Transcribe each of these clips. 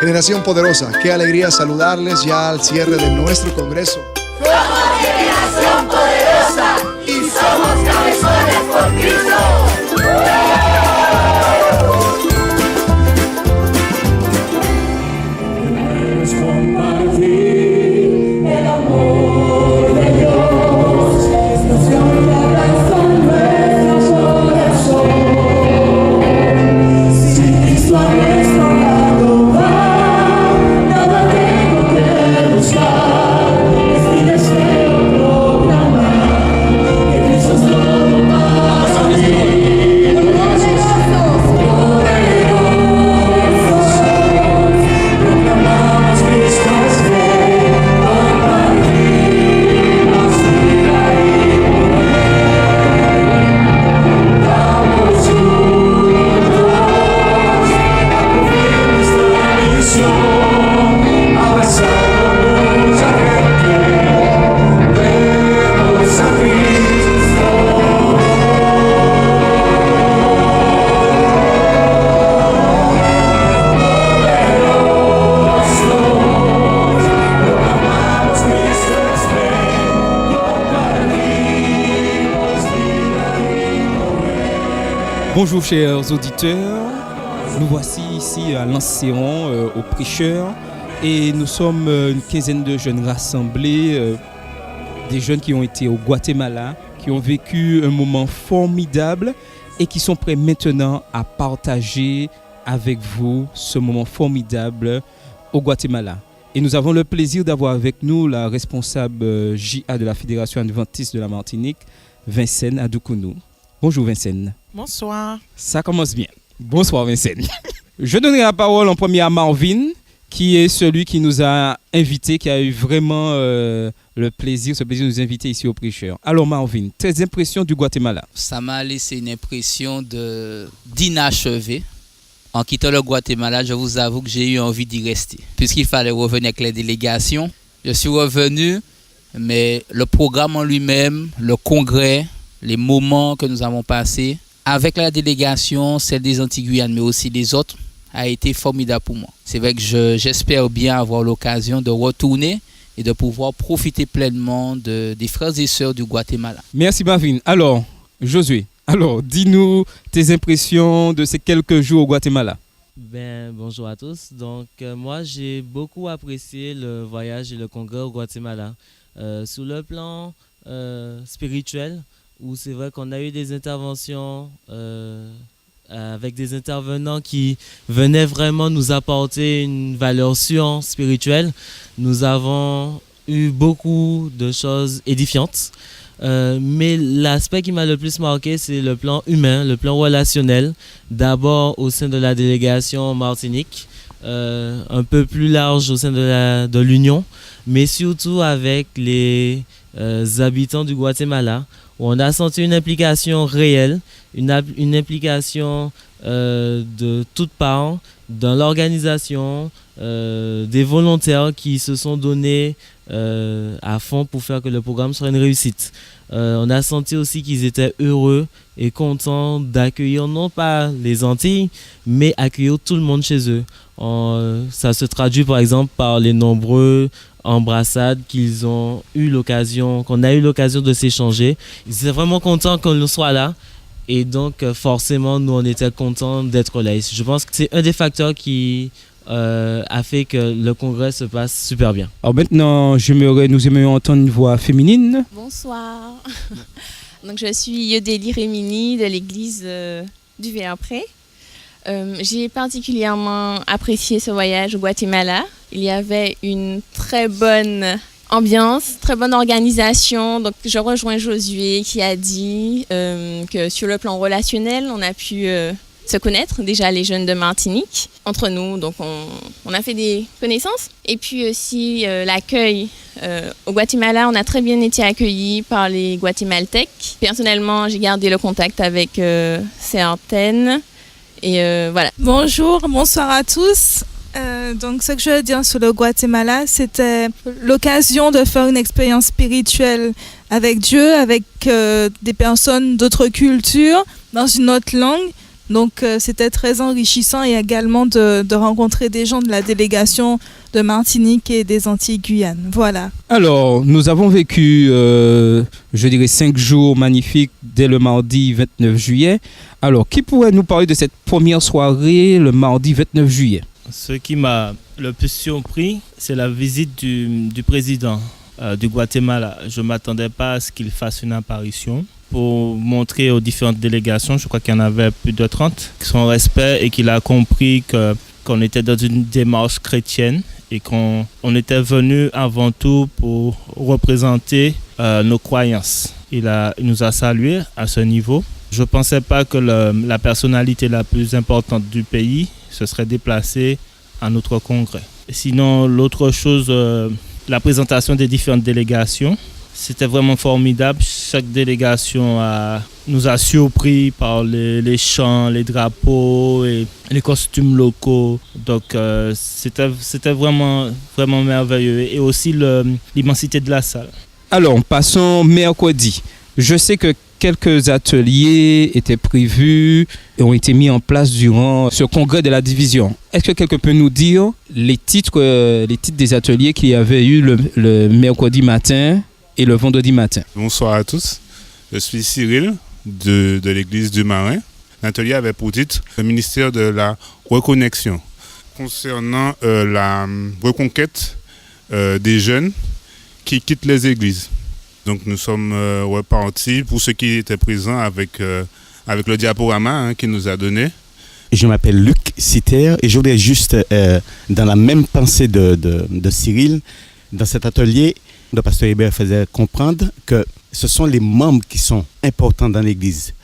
Generación Poderosa, qué alegría saludarles ya al cierre de nuestro congreso. Somos Generación Poderosa y somos cabezones por Cristo. Queremos compartir el amor de Dios. Estación de abrazo en nuestro corazón. Si Cristo a nuestro lado va, nada tengo que buscar. Es mi deseo proclamar que Cristo es todo para mí. Bonjour chers auditeurs, nous voici ici à l'Ancéron aux prêcheurs et nous sommes une quinzaine de jeunes rassemblés, des jeunes qui ont été au Guatemala, qui ont vécu un moment formidable et qui sont prêts maintenant à partager avec vous ce moment formidable au Guatemala. Et nous avons le plaisir d'avoir avec nous la responsable JA de la Fédération adventiste de la Martinique, Vincent Adoucounou. Bonjour Vincent. Bonsoir. Ça commence bien. Bonsoir Vincent. Je donnerai la parole en premier à Marvin, qui est celui qui nous a invités, qui a eu vraiment ce plaisir de nous inviter ici au prêcheur. Alors Marvin, tes impressions du Guatemala? Ça m'a laissé une impression d'inachevé. En quittant le Guatemala, je vous avoue que j'ai eu envie d'y rester. Puisqu'il fallait revenir avec les délégations, je suis revenu, mais le programme en lui-même, le congrès, les moments que nous avons passés avec la délégation, celle des Antilles-Guyane, mais aussi des autres, a été formidable pour moi. C'est vrai que j'espère bien avoir l'occasion de retourner et de pouvoir profiter pleinement des frères et sœurs du Guatemala. Merci Marvin. Alors, Josué, dis-nous tes impressions de ces quelques jours au Guatemala. Bonjour à tous. Donc, moi, j'ai beaucoup apprécié le voyage et le congrès au Guatemala. Sur le plan spirituel, où c'est vrai qu'on a eu des interventions avec des intervenants qui venaient vraiment nous apporter une valeur sûre spirituelle. Nous avons eu beaucoup de choses édifiantes. Mais l'aspect qui m'a le plus marqué, c'est le plan humain, le plan relationnel. D'abord au sein de la délégation Martinique, un peu plus large au sein de l'Union, mais surtout avec les habitants du Guatemala, où on a senti une implication réelle, une implication de toutes parts dans l'organisation, des volontaires qui se sont donnés à fond pour faire que le programme soit une réussite. On a senti aussi qu'ils étaient heureux et contents d'accueillir non pas les Antilles, mais accueillir tout le monde chez eux. Ça se traduit par exemple par les nombreux embrassades qu'on a eu l'occasion de s'échanger. Ils étaient vraiment contents qu'on soit là et donc forcément nous on était contents d'être là. Je pense que c'est un des facteurs qui a fait que le congrès se passe super bien. Alors maintenant, nous aimerions entendre une voix féminine. Bonsoir. Donc je suis Yodeli Rémini de l'église du Verpré. J'ai particulièrement apprécié ce voyage au Guatemala. Il y avait une très bonne ambiance, très bonne organisation. Donc je rejoins Josué qui a dit que sur le plan relationnel, on a pu se connaître, déjà les jeunes de Martinique, entre nous. Donc on a fait des connaissances. Et puis aussi l'accueil au Guatemala, on a très bien été accueillis par les Guatémaltèques. Personnellement, j'ai gardé le contact avec certaines. Et voilà. Bonsoir à tous. Donc ce que je veux dire sur le Guatemala, c'était l'occasion de faire une expérience spirituelle avec Dieu, avec des personnes d'autres cultures, dans une autre langue, Donc c'était très enrichissant et également de rencontrer des gens de la délégation de Martinique et des Antilles-Guyane. Voilà. Alors, nous avons vécu, je dirais, 5 jours magnifiques dès le mardi 29 juillet. Alors, qui pourrait nous parler de cette première soirée, le mardi 29 juillet? Ce qui m'a le plus surpris, c'est la visite du président du Guatemala. Je ne m'attendais pas à ce qu'il fasse une apparition pour montrer aux différentes délégations, je crois qu'il y en avait plus de 30, son respect et qu'il a compris qu'on était dans une démarche chrétienne et qu'on était venu avant tout pour représenter nos croyances. Il nous a salués à ce niveau. Je ne pensais pas que la personnalité la plus importante du pays se serait déplacée à notre congrès. Sinon, l'autre chose, la présentation des différentes délégations, c'était vraiment formidable. Chaque délégation nous a surpris par les chants, les drapeaux et les costumes locaux. Donc c'était vraiment, vraiment merveilleux. Et aussi l'immensité de la salle. Alors, passons mercredi. Je sais que quelques ateliers étaient prévus et ont été mis en place durant ce congrès de la division. Est-ce que quelqu'un peut nous dire les titres des ateliers qu'il y avait eu le mercredi matin et le vendredi matin? Bonsoir à tous, je suis Cyril de l'église du Marin. L'atelier avait pour titre le ministère de la reconnexion concernant la reconquête des jeunes qui quittent les églises. Donc nous sommes repartis pour ceux qui étaient présents avec le diaporama qui nous a donné. Je m'appelle Luc Citer et je voudrais juste, dans la même pensée de Cyril, dans cet atelier, le pasteur Hébert faisait comprendre que ce sont les membres qui sont importants dans l'Église,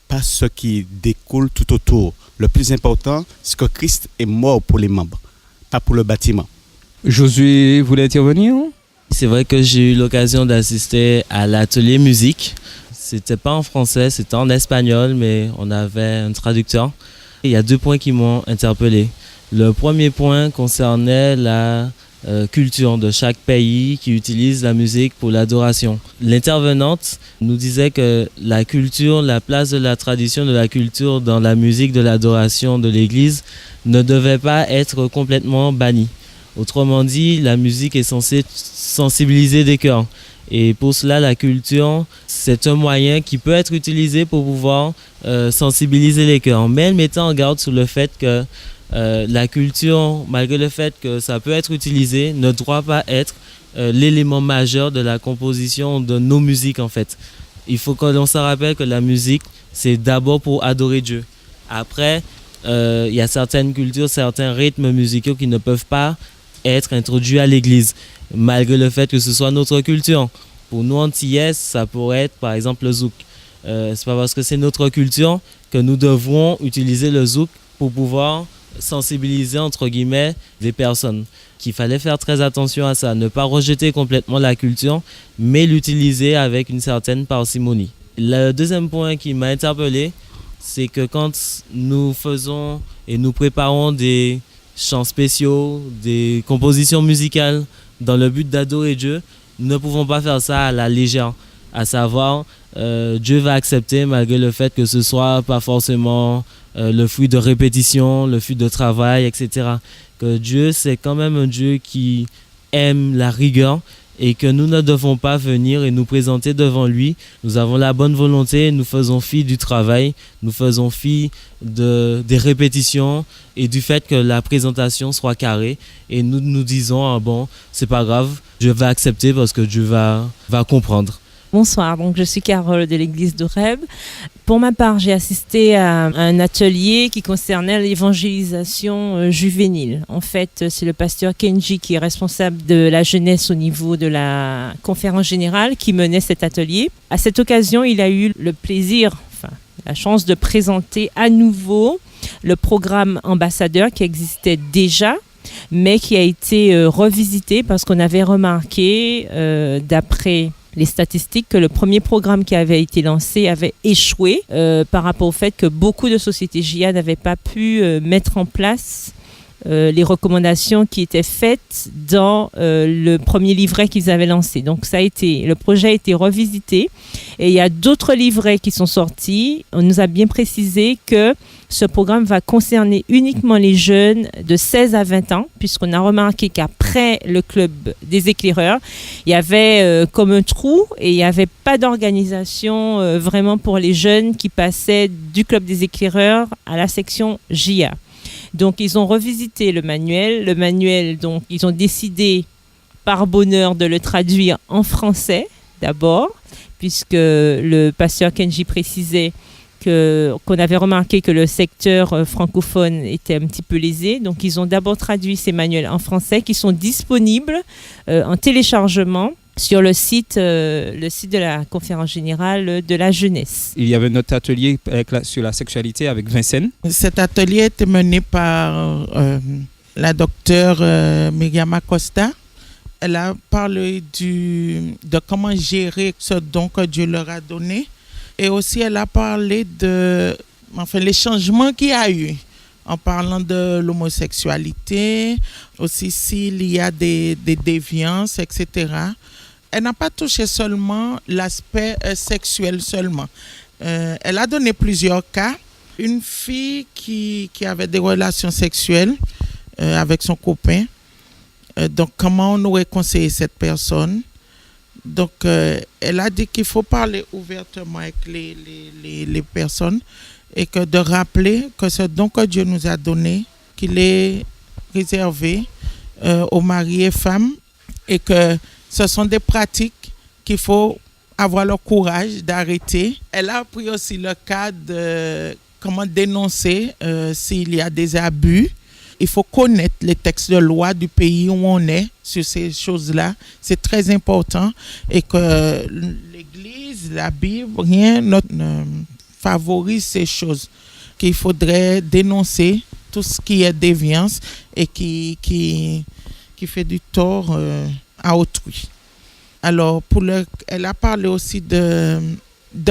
pas ceux qui découlent tout autour. Le plus important, c'est que Christ est mort pour les membres, pas pour le bâtiment. Josué voulait intervenir? C'est vrai que j'ai eu l'occasion d'assister à l'atelier musique. C'était pas en français, c'était en espagnol, mais on avait un traducteur. Il y a 2 points qui m'ont interpellé. Le premier point concernait la culture de chaque pays qui utilise la musique pour l'adoration. L'intervenante nous disait que la culture, la place de la tradition de la culture dans la musique de l'adoration de l'Église ne devait pas être complètement bannie. Autrement dit, la musique est censée sensibiliser des cœurs. Et pour cela, la culture, c'est un moyen qui peut être utilisé pour pouvoir sensibiliser les cœurs. Mais elle mettait en garde sur le fait que la culture, malgré le fait que ça peut être utilisé, ne doit pas être l'élément majeur de la composition de nos musiques en fait. Il faut que l'on se rappelle que la musique, c'est d'abord pour adorer Dieu. Après, il y a certaines cultures, certains rythmes musicaux qui ne peuvent pas être introduits à l'église, malgré le fait que ce soit notre culture. Pour nous, antillais, ça pourrait être par exemple le zouk. C'est pas parce que c'est notre culture que nous devrons utiliser le zouk pour pouvoir sensibiliser entre guillemets des personnes. Qu'il fallait faire très attention à ça, ne pas rejeter complètement la culture, mais l'utiliser avec une certaine parcimonie. Le deuxième point qui m'a interpellé, c'est que quand nous faisons et nous préparons des chants spéciaux, des compositions musicales dans le but d'adorer Dieu, nous ne pouvons pas faire ça à la légère. À savoir, Dieu va accepter malgré le fait que ce soit pas forcément le fruit de répétition, le fruit de travail, etc. Que Dieu, c'est quand même un Dieu qui aime la rigueur et que nous ne devons pas venir et nous présenter devant lui. Nous avons la bonne volonté, nous faisons fi du travail, nous faisons fi des répétitions et du fait que la présentation soit carrée. Et nous nous disons, ah bon, c'est pas grave, Dieu va accepter parce que Dieu va comprendre. Bonsoir, donc je suis Carole de l'église de Reb. Pour ma part, j'ai assisté à un atelier qui concernait l'évangélisation juvénile. En fait, c'est le pasteur Kenji qui est responsable de la jeunesse au niveau de la conférence générale qui menait cet atelier. À cette occasion, il a eu le plaisir, la chance de présenter à nouveau le programme ambassadeur qui existait déjà, mais qui a été revisité parce qu'on avait remarqué, d'après les statistiques, que le premier programme qui avait été lancé avait échoué par rapport au fait que beaucoup de sociétés JIA n'avaient pas pu mettre en place les recommandations qui étaient faites dans le premier livret qu'ils avaient lancé. Donc le projet a été revisité et il y a d'autres livrets qui sont sortis. On nous a bien précisé que ce programme va concerner uniquement les jeunes de 16 à 20 ans, puisqu'on a remarqué qu'après le club des éclaireurs, il y avait comme un trou et il n'y avait pas d'organisation vraiment pour les jeunes qui passaient du club des éclaireurs à la section JA. Donc, ils ont revisité le manuel. Le manuel, donc, ils ont décidé par bonheur de le traduire en français d'abord, puisque le pasteur Kenji précisait qu'on avait remarqué que le secteur francophone était un petit peu lésé. Donc, ils ont d'abord traduit ces manuels en français qui sont disponibles en téléchargement sur le site de la Conférence Générale de la Jeunesse. Il y avait notre atelier sur la sexualité avec Vincennes. Cet atelier était mené par la docteure Myriam Acosta. Elle a parlé de comment gérer ce don que Dieu leur a donné. Et aussi, elle a parlé les changements qu'il y a eu en parlant de l'homosexualité, aussi s'il y a des déviances, etc. Elle n'a pas touché seulement l'aspect sexuel seulement. Elle a donné plusieurs cas. Une fille qui avait des relations sexuelles avec son copain. Donc, comment on aurait conseillé cette personne? Donc, elle a dit qu'il faut parler ouvertement avec les personnes et que de rappeler que ce don que Dieu nous a donné, qu'il est réservé aux maris et femmes et que ce sont des pratiques qu'il faut avoir le courage d'arrêter. Elle a pris aussi le cas de comment dénoncer s'il y a des abus. Il faut connaître les textes de loi du pays où on est sur ces choses-là. C'est très important et que l'Église, la Bible, rien ne favorise ces choses. Qu'il faudrait dénoncer tout ce qui est déviance et qui fait du tort à autrui. Alors, elle a parlé aussi de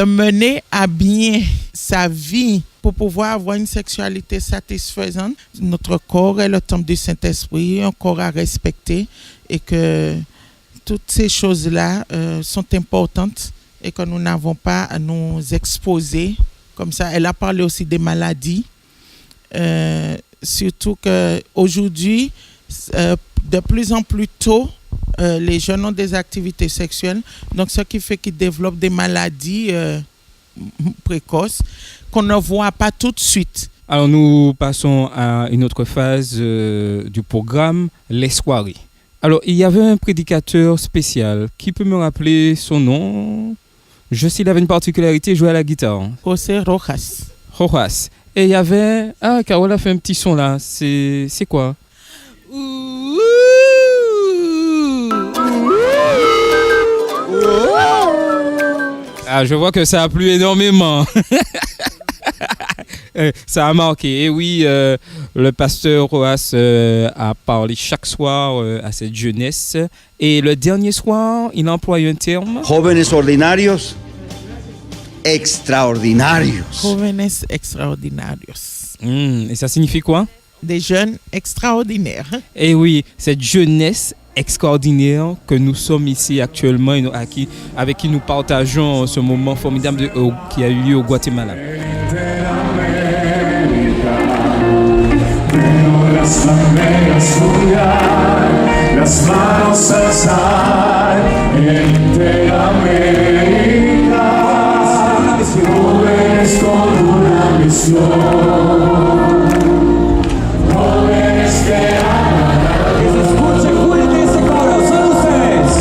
mener à bien sa vie pour pouvoir avoir une sexualité satisfaisante. Notre corps est le temple du Saint-Esprit, un corps à respecter et que toutes ces choses-là sont importantes et que nous n'avons pas à nous exposer comme ça. Elle a parlé aussi des maladies, surtout qu'aujourd'hui, de plus en plus tôt, les jeunes ont des activités sexuelles, donc ce qui fait qu'ils développent des maladies précoces qu'on ne voit pas tout de suite. Alors nous passons à une autre phase du programme, les soirées. Alors il y avait un prédicateur spécial. Qui peut me rappeler son nom? Je sais qu'il avait une particularité, il jouait à la guitare. José Rojas. Rojas. Et il y avait... Ah, Carole a fait un petit son là. C'est quoi? Ah, je vois que ça a plu énormément. Ça a marqué. Et oui, le pasteur Roas a parlé chaque soir à cette jeunesse. Et le dernier soir, il emploie un terme. Jóvenes ordinarios, extraordinarios. Jóvenes extraordinarios. Et ça signifie quoi? Des jeunes extraordinaires. Et oui, cette jeunesse extraordinaire que nous sommes ici actuellement et avec qui nous partageons ce moment formidable qui a eu lieu au Guatemala. Las manos alzar en América, jóvenes con una misión, jóvenes que aman. Que se escuche fuerte ese coro, son ustedes.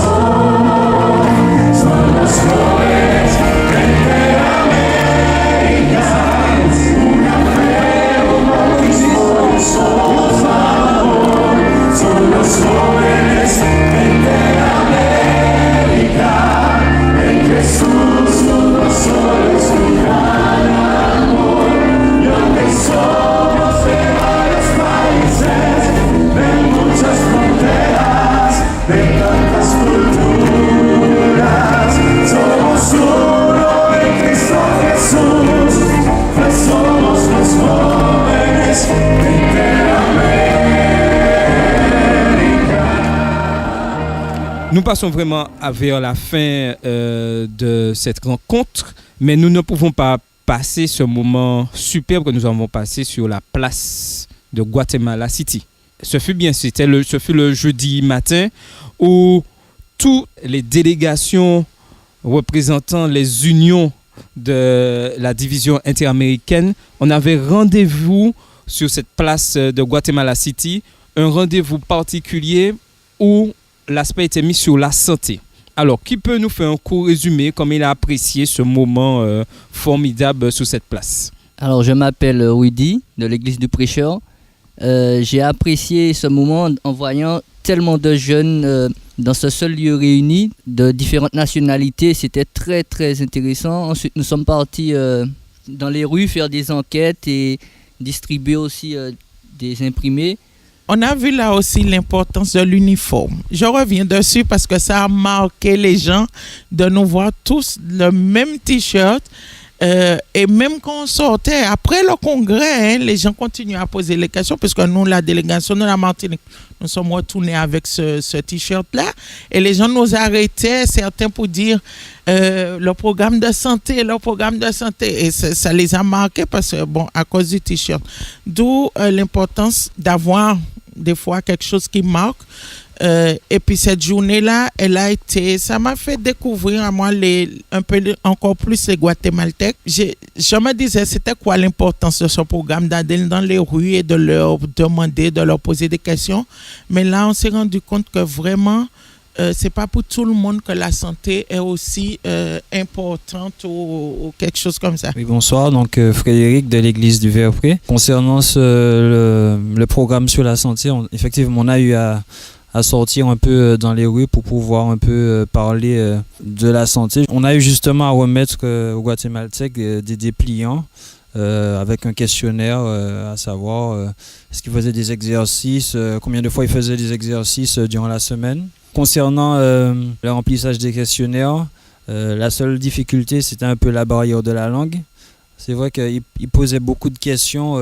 Son los jóvenes de América, una fe, un bautismo, un amor, son los jóvenes de América, en Jesús nosotros un gran amor, yo que soy Nous passons vraiment vers la fin de cette rencontre, mais nous ne pouvons pas passer ce moment superbe que nous avons passé sur la place de Guatemala City. Ce fut le jeudi matin où toutes les délégations représentant les unions de la division interaméricaine, on avait rendez-vous sur cette place de Guatemala City, un rendez-vous particulier où l'aspect était mis sur la santé. Alors, qui peut nous faire un court résumé, comme il a apprécié ce moment formidable sur cette place? Alors, je m'appelle Rudy, de l'église du Prêcheur. J'ai apprécié ce moment en voyant tellement de jeunes dans ce seul lieu réunis, de différentes nationalités. C'était très, très intéressant. Ensuite, nous sommes partis dans les rues faire des enquêtes et distribuer aussi des imprimés. On a vu là aussi l'importance de l'uniforme. Je reviens dessus parce que ça a marqué les gens de nous voir tous le même t-shirt. Et même quand on sortait, après le congrès, les gens continuaient à poser les questions parce que nous, la délégation de la Martinique, nous sommes retournés avec ce t-shirt-là. Et les gens nous arrêtaient, certains pour dire le programme de santé. Et ça les a marqués parce que, bon, à cause du t-shirt. D'où l'importance d'avoir des fois quelque chose qui marque. Et puis cette journée-là, ça m'a fait découvrir à moi un peu encore plus les Guatémaltèques. Je me disais, c'était quoi l'importance de ce programme, d'aller dans les rues et de leur demander, de leur poser des questions. Mais là, on s'est rendu compte que vraiment, c'est pas pour tout le monde que la santé est aussi importante ou quelque chose comme ça. Oui, bonsoir, donc Frédéric de l'église du Verpré. Concernant le programme sur la santé, effectivement, on a eu à sortir un peu dans les rues pour pouvoir un peu parler de la santé. On a eu justement à remettre aux Guatémaltèques des dépliants avec un questionnaire à savoir est-ce qu'ils faisaient des exercices, combien de fois ils faisaient des exercices durant la semaine. Concernant le remplissage des questionnaires, la seule difficulté c'était un peu la barrière de la langue. C'est vrai qu'ils posaient beaucoup de questions.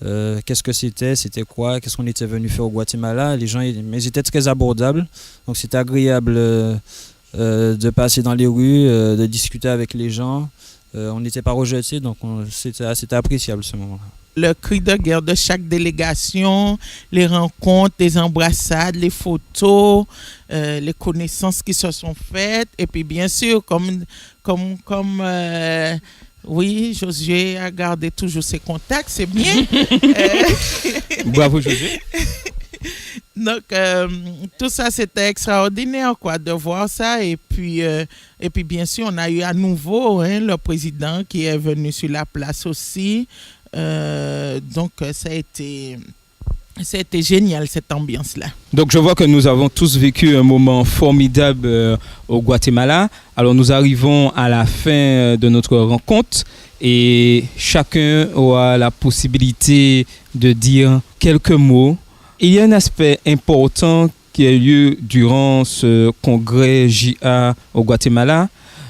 Qu'est-ce que c'était quoi, qu'est-ce qu'on était venu faire au Guatemala. Les gens ils étaient très abordables, donc c'était agréable de passer dans les rues, de discuter avec les gens. On n'était pas rejetés, donc c'était appréciable ce moment-là. Le cri de guerre de chaque délégation, les rencontres, les embrassades, les photos, les connaissances qui se sont faites. Et puis bien sûr, oui, Josué a gardé toujours ses contacts, c'est bien. Bravo Josué. Donc, tout ça, c'était extraordinaire, quoi, de voir ça. Et puis bien sûr, on a eu à nouveau le président qui est venu sur la place aussi. Donc, ça a été génial, cette ambiance-là. Donc, je vois que nous avons tous vécu un moment formidable au Guatemala. Alors, nous arrivons à la fin de notre rencontre et chacun aura la possibilité de dire quelques mots. Il y a un aspect important qui a eu lieu durant ce congrès JA au Guatemala.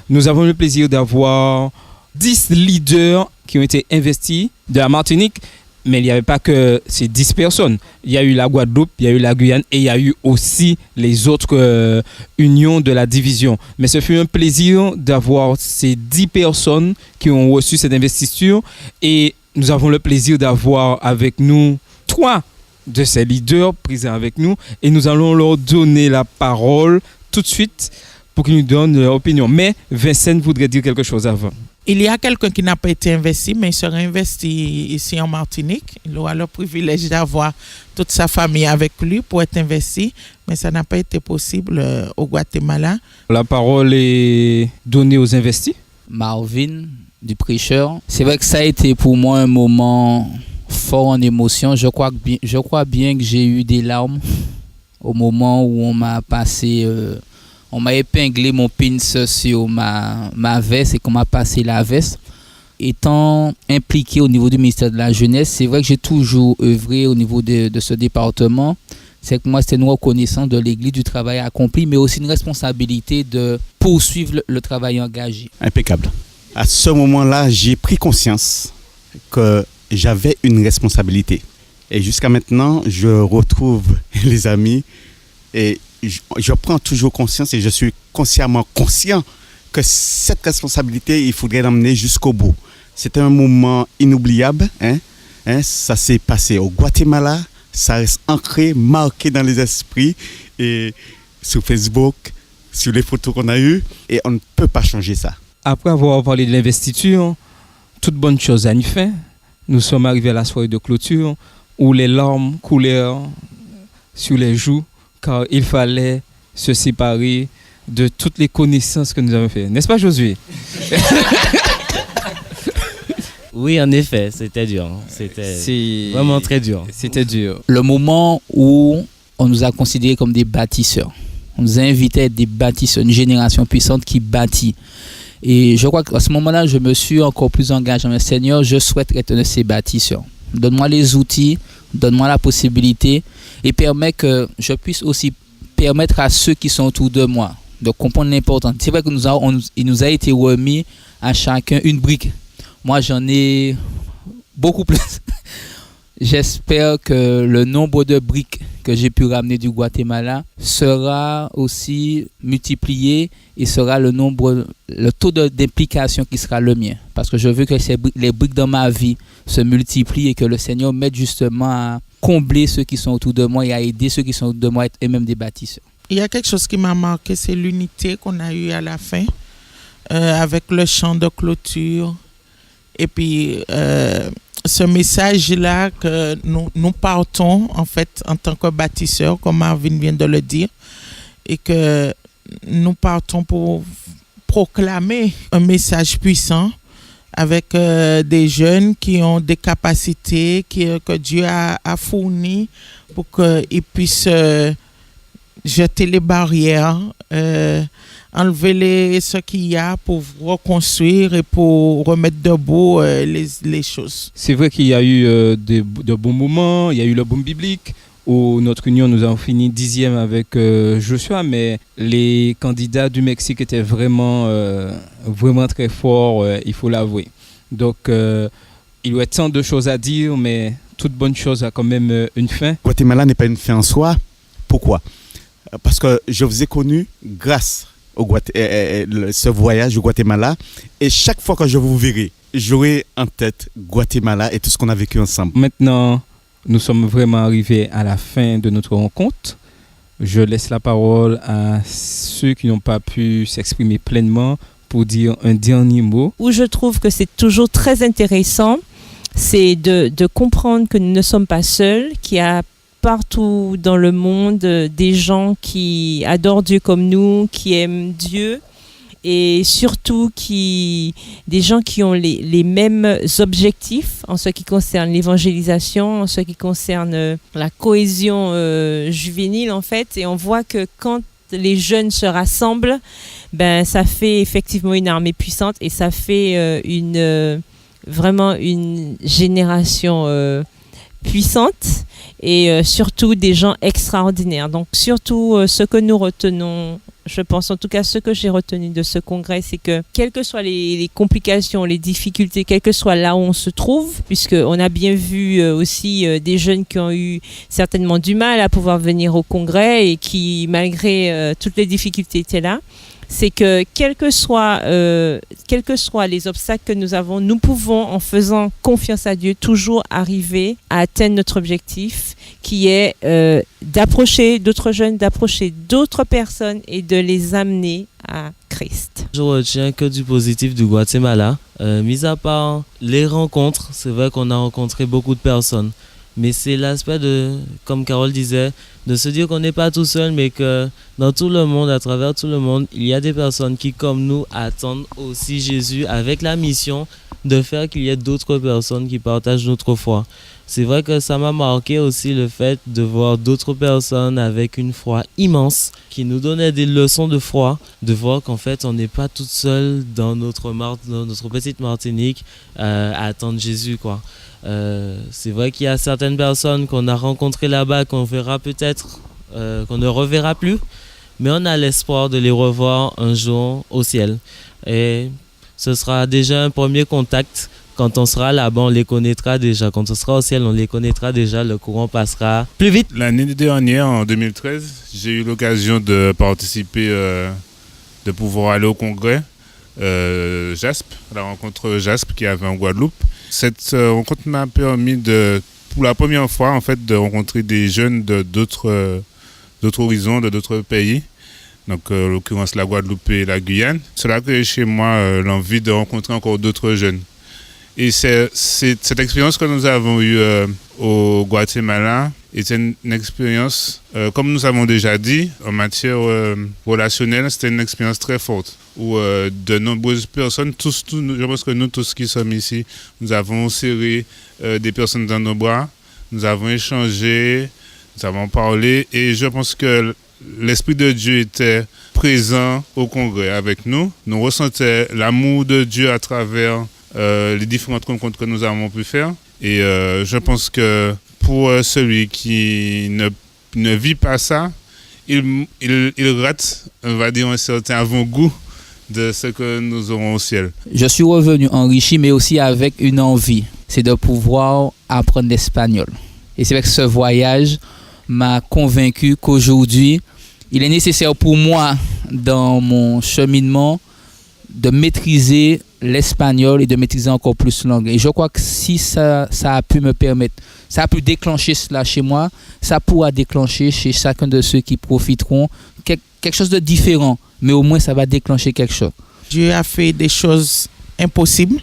Nous avons le plaisir d'avoir 10 leaders qui ont été investis de la Martinique. Mais il n'y avait pas que ces 10 personnes. Il y a eu la Guadeloupe, il y a eu la Guyane et il y a eu aussi les autres unions de la division. Mais ce fut un plaisir d'avoir ces 10 personnes qui ont reçu cette investiture. Et nous avons le plaisir d'avoir avec nous 3 de ces leaders présents avec nous. Et nous allons leur donner la parole tout de suite pour qu'ils nous donnent leur opinion. Mais Vincent voudrait dire quelque chose avant. Il y a quelqu'un qui n'a pas été investi, mais il sera investi ici en Martinique. Il aura le privilège d'avoir toute sa famille avec lui pour être investi, mais ça n'a pas été possible au Guatemala. La parole est donnée aux investis. Marvin, du Prêcheur. C'est vrai que ça a été pour moi un moment fort en émotion. Je crois bien que j'ai eu des larmes au moment où on m'a passé... on m'a épinglé mon pince sur ma veste et qu'on m'a passé la veste. Étant impliqué au niveau du ministère de la Jeunesse, c'est vrai que j'ai toujours œuvré au niveau de ce département. C'est que moi, c'était une reconnaissance de l'Église du travail accompli, mais aussi une responsabilité de poursuivre le travail engagé. Impeccable. À ce moment-là, j'ai pris conscience que j'avais une responsabilité. Et jusqu'à maintenant, je retrouve les amis et je prends toujours conscience et je suis consciemment conscient que cette responsabilité, il faudrait l'emmener jusqu'au bout. C'était un moment inoubliable. Ça s'est passé au Guatemala. Ça reste ancré, marqué dans les esprits. Et sur Facebook, sur les photos qu'on a eues. Et on ne peut pas changer ça. Après avoir parlé de l'investiture, toute bonne chose a une fin. Nous sommes arrivés à la soirée de clôture où les larmes coulèrent sur les joues car il fallait se séparer de toutes les connaissances que nous avons faites. N'est-ce pas, Josué? Oui, en effet, c'était dur. C'était vraiment très dur. C'était dur. Le moment où on nous a considérés comme des bâtisseurs. On nous a invités à être des bâtisseurs, une génération puissante qui bâtit. Et je crois qu'à ce moment-là, je me suis encore plus engagé avec le Seigneur. Je souhaite être un de ces bâtisseurs. Donne-moi les outils, donne-moi la possibilité et permets que je puisse aussi permettre à ceux qui sont autour de moi de comprendre l'importance. C'est vrai qu'il nous a été remis à chacun une brique. Moi, j'en ai beaucoup plus. J'espère que le nombre de briques que j'ai pu ramener du Guatemala sera aussi multiplié et sera le taux d'implication qui sera le mien. Parce que je veux que les briques dans ma vie se multiplient et que le Seigneur m'aide justement à combler ceux qui sont autour de moi et à aider ceux qui sont autour de moi à être eux-mêmes des bâtisseurs. Il y a quelque chose qui m'a marqué, c'est l'unité qu'on a eue à la fin avec le chant de clôture. Et puis, ce message-là que nous partons, en fait, en tant que bâtisseurs, comme Marvin vient de le dire, et que nous partons pour proclamer un message puissant avec des jeunes qui ont des capacités que Dieu a fournies pour qu'ils puissent jeter les barrières, enlever ce qu'il y a pour reconstruire et pour remettre debout les choses. C'est vrai qu'il y a eu de bons moments, il y a eu le boom biblique où notre union, nous avons fini 10e avec Joshua, mais les candidats du Mexique étaient vraiment très forts, il faut l'avouer. Donc, il y a tant de choses à dire, mais toute bonne chose a quand même une fin. Guatemala n'est pas une fin en soi. Pourquoi? Parce que je vous ai connu grâce ce voyage au Guatemala, et chaque fois que je vous verrai, j'aurai en tête Guatemala et tout ce qu'on a vécu ensemble. Maintenant, nous sommes vraiment arrivés à la fin de notre rencontre. Je laisse la parole à ceux qui n'ont pas pu s'exprimer pleinement pour dire un dernier mot. Où je trouve que c'est toujours très intéressant, c'est de comprendre que nous ne sommes pas seuls, qu'il y a partout dans le monde des gens qui adorent Dieu comme nous, qui aiment Dieu et surtout des gens qui ont les mêmes objectifs en ce qui concerne l'évangélisation, en ce qui concerne la cohésion juvénile en fait. Et on voit que quand les jeunes se rassemblent, ça fait effectivement une armée puissante et ça fait vraiment une génération puissante et surtout des gens extraordinaires. Donc surtout ce que nous retenons, je pense en tout cas ce que j'ai retenu de ce congrès, c'est que quelles que soient les complications, les difficultés, quel que soit là où on se trouve, puisqu'on a bien vu aussi des jeunes qui ont eu certainement du mal à pouvoir venir au congrès et qui malgré toutes les difficultés étaient là, c'est que quels que soient les obstacles que nous avons, nous pouvons, en faisant confiance à Dieu, toujours arriver à atteindre notre objectif qui est d'approcher d'autres jeunes, d'approcher d'autres personnes et de les amener à Christ. Je retiens que du positif du Guatemala. Mis à part les rencontres, c'est vrai qu'on a rencontré beaucoup de personnes. Mais c'est l'aspect comme Carole disait, de se dire qu'on n'est pas tout seul, mais que dans tout le monde, à travers tout le monde, il y a des personnes qui, comme nous, attendent aussi Jésus avec la mission de faire qu'il y ait d'autres personnes qui partagent notre foi. C'est vrai que ça m'a marqué aussi le fait de voir d'autres personnes avec une foi immense qui nous donnaient des leçons de foi, de voir qu'en fait on n'est pas toute seule dans notre petite Martinique à attendre Jésus, quoi. C'est vrai qu'il y a certaines personnes qu'on a rencontrées là-bas qu'on verra peut-être, qu'on ne reverra plus, mais on a l'espoir de les revoir un jour au ciel. Et ce sera déjà un premier contact quand on sera là-bas, on les connaîtra déjà. Quand on sera au ciel, on les connaîtra déjà. Le courant passera plus vite. L'année dernière, en 2013, j'ai eu l'occasion de participer, de pouvoir aller au congrès JASP, la rencontre JASP qui avait en Guadeloupe. Cette rencontre m'a permis pour la première fois, en fait, de rencontrer des jeunes d'autres horizons, d'autres pays. Donc, en l'occurrence, la Guadeloupe et la Guyane. Cela a créé chez moi l'envie de rencontrer encore d'autres jeunes. Et c'est cette expérience que nous avons eue au Guatemala était une expérience, comme nous avons déjà dit, en matière relationnelle, c'était une expérience très forte. Où de nombreuses personnes, je pense que nous tous qui sommes ici, nous avons serré des personnes dans nos bras, nous avons échangé, nous avons parlé, et je pense que l'Esprit de Dieu était présent au congrès avec nous. Nous ressentions l'amour de Dieu à travers les différentes rencontres que nous avons pu faire. Et je pense que pour celui qui ne vit pas ça, il rate, on va dire, un certain avant-goût de ce que nous aurons au ciel. Je suis revenu enrichi, mais aussi avec une envie, c'est de pouvoir apprendre l'espagnol. Et c'est vrai que ce voyage m'a convaincu qu'aujourd'hui, il est nécessaire pour moi, dans mon cheminement, de maîtriser l'espagnol et de maîtriser encore plus l'anglais. Et je crois que si ça a pu me permettre, ça a pu déclencher cela chez moi, ça pourra déclencher chez chacun de ceux qui profiteront quelque chose de différent, mais au moins ça va déclencher quelque chose. Dieu a fait des choses impossibles,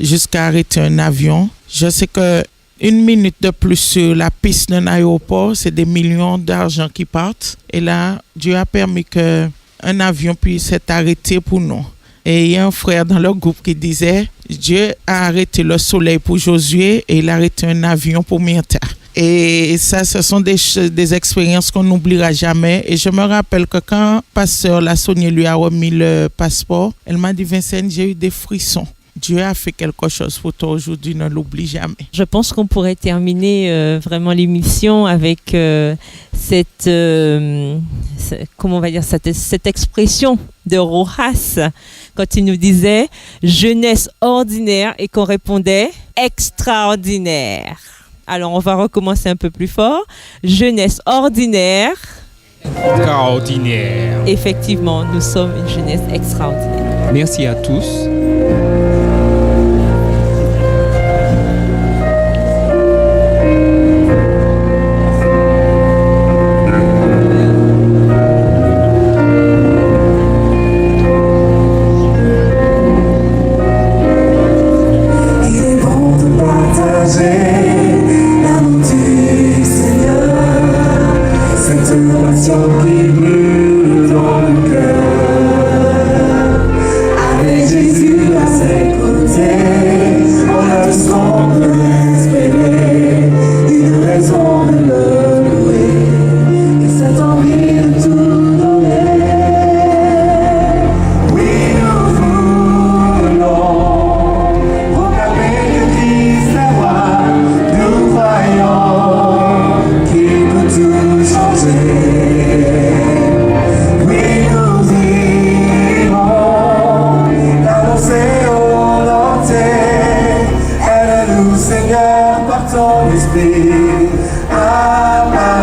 jusqu'à arrêter un avion. Je sais que 1 minute de plus sur la piste d'un aéroport, c'est des millions d'argent qui partent. Et là, Dieu a permis qu'un avion puisse être arrêté pour nous. Et il y a un frère dans le groupe qui disait, Dieu a arrêté le soleil pour Josué et il a arrêté un avion pour Myrta. Et ça, ce sont des expériences qu'on n'oubliera jamais. Et je me rappelle que quand pasteur Lassonnier lui a remis le passeport, elle m'a dit, Vincent, j'ai eu des frissons. Dieu a fait quelque chose pour toi aujourd'hui, ne l'oublie jamais. Je pense qu'on pourrait terminer vraiment l'émission avec cette expression de Rojas quand il nous disait jeunesse ordinaire et qu'on répondait extraordinaire. Alors on va recommencer un peu plus fort. Jeunesse ordinaire. Extraordinaire. Effectivement, nous sommes une jeunesse extraordinaire. Merci à tous.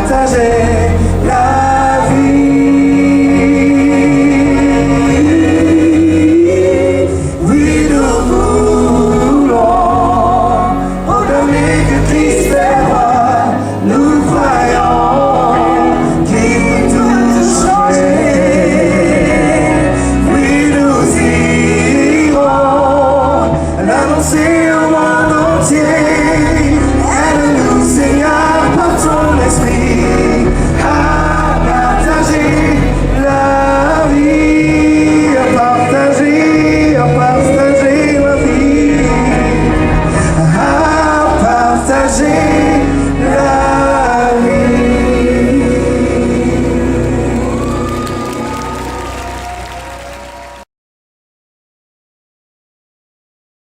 partager